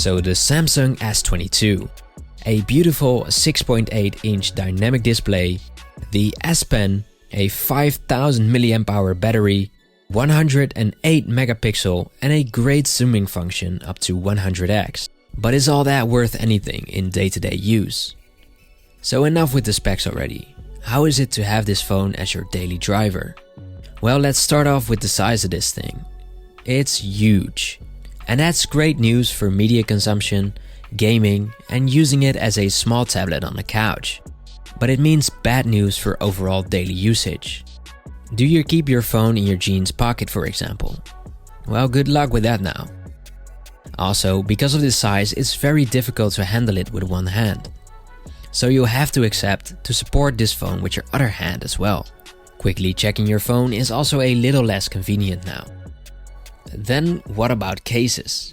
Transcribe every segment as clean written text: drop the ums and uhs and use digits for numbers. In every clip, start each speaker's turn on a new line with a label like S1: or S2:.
S1: So the Samsung S22, a beautiful 6.8-inch dynamic display, the S Pen, a 5000 mAh battery, 108 megapixel and a great zooming function up to 100x. But is all that worth anything in day-to-day use? So enough with the specs already. How is it to have this phone as your daily driver? Well, let's start off with the size of this thing. It's huge. And that's great news for media consumption, gaming, and using it as a small tablet on the couch. But it means bad news for overall daily usage. Do you keep your phone in your jeans pocket, for example? Well, good luck with that now. Also, because of this size, it's very difficult to handle it with one hand. So you'll have to accept to support this phone with your other hand as well. Quickly checking your phone is also a little less convenient now. Then what about cases?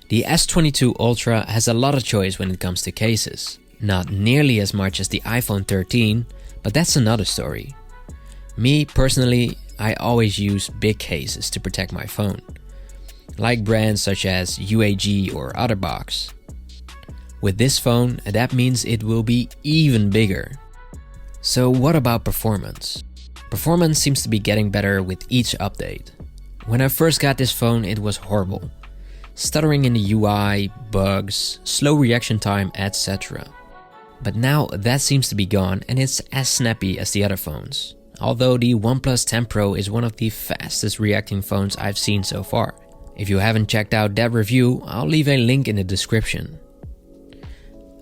S1: The S22 Ultra has a lot of choice when it comes to cases. Not nearly as much as the iPhone 13, but that's another story. Me personally, I always use big cases to protect my phone, like brands such as UAG or OtterBox. With this phone, that means it will be even bigger. So what about performance? Performance seems to be getting better with each update. When I first got this phone, it was horrible. Stuttering in the UI, bugs, slow reaction time, etc. But now that seems to be gone and it's as snappy as the other phones. Although the OnePlus 10 Pro is one of the fastest reacting phones I've seen so far. If you haven't checked out that review, I'll leave a link in the description.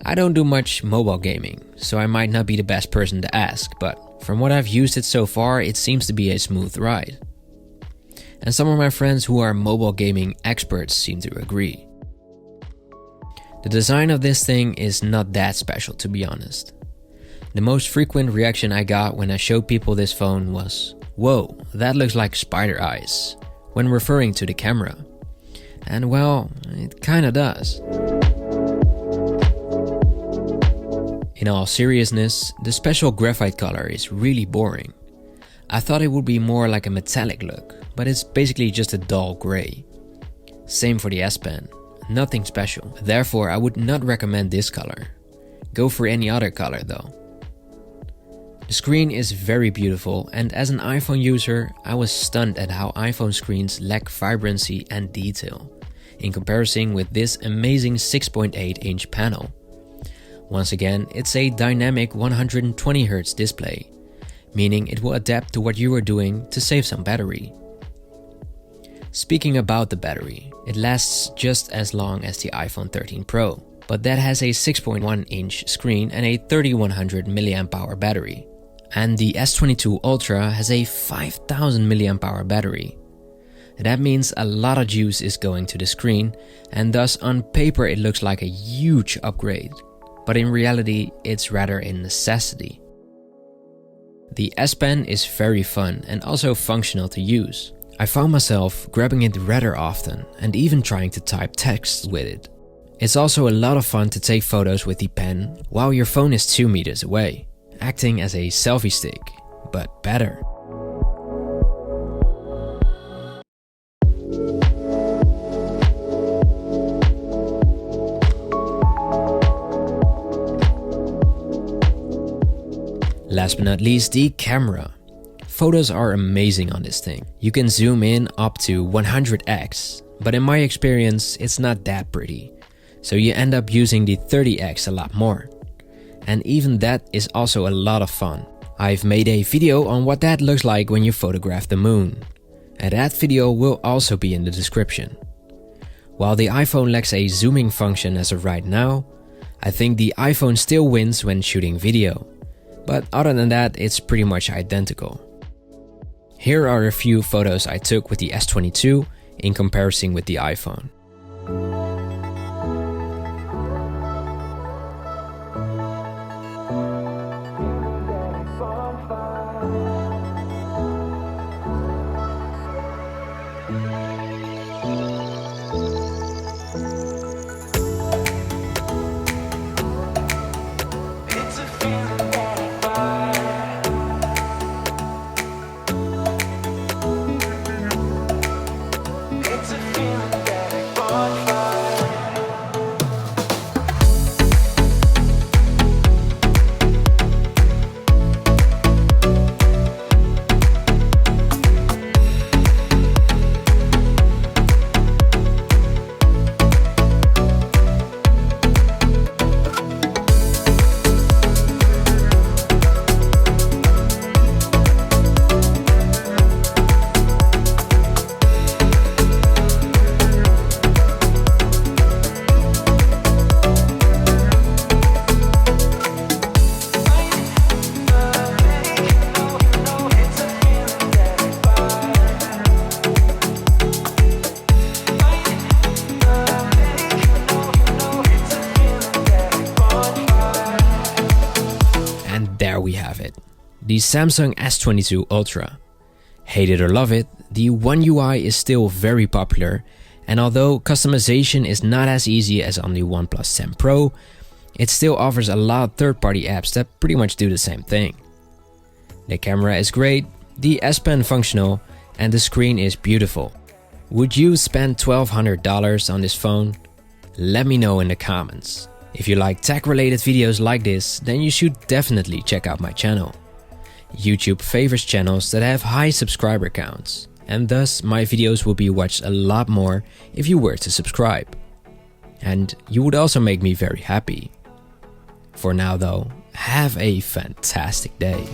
S1: I don't do much mobile gaming, so I might not be the best person to ask, but from what I've used it so far, it seems to be a smooth ride. And some of my friends who are mobile gaming experts seem to agree. The design of this thing is not that special, to be honest. The most frequent reaction I got when I showed people this phone was, "Whoa, that looks like spider eyes," when referring to the camera. And well, it kinda does. In all seriousness, the special graphite color is really boring. I thought it would be more like a metallic look, but it's basically just a dull gray. Same for the S Pen, nothing special. Therefore, I would not recommend this color. Go for any other color though. The screen is very beautiful, and as an iPhone user, I was stunned at how iPhone screens lack vibrancy and detail, in comparison with this amazing 6.8-inch panel. Once again, it's a dynamic 120Hz display, meaning it will adapt to what you are doing to save some battery. Speaking about the battery, it lasts just as long as the iPhone 13 Pro, but that has a 6.1-inch screen and a 3100 mAh battery. And the S22 Ultra has a 5000 mAh battery. That means a lot of juice is going to the screen, and thus on paper it looks like a huge upgrade. But in reality, it's rather a necessity. The S Pen is very fun and also functional to use. I found myself grabbing it rather often and even trying to type text with it. It's also a lot of fun to take photos with the pen while your phone is 2 meters away, acting as a selfie stick, but better. Last but not least, the camera. Photos are amazing on this thing. You can zoom in up to 100x, but in my experience, it's not that pretty. So you end up using the 30x a lot more. And even that is also a lot of fun. I've made a video on what that looks like when you photograph the moon. And that video will also be in the description. While the iPhone lacks a zooming function as of right now, I think the iPhone still wins when shooting video. But other than that, it's pretty much identical. Here are a few photos I took with the S22 in comparison with the iPhone. we have it. The Samsung S22 Ultra. Hate it or love it, the One UI is still very popular, and although customization is not as easy as on the OnePlus 10 Pro, it still offers a lot of third-party apps that pretty much do the same thing. The camera is great, the S Pen functional, and the screen is beautiful. Would you spend $1,200 on this phone? Let me know in the comments. If you like tech-related videos like this, then you should definitely check out my channel. YouTube favors channels that have high subscriber counts, and thus my videos will be watched a lot more if you were to subscribe. And you would also make me very happy. For now though, have a fantastic day.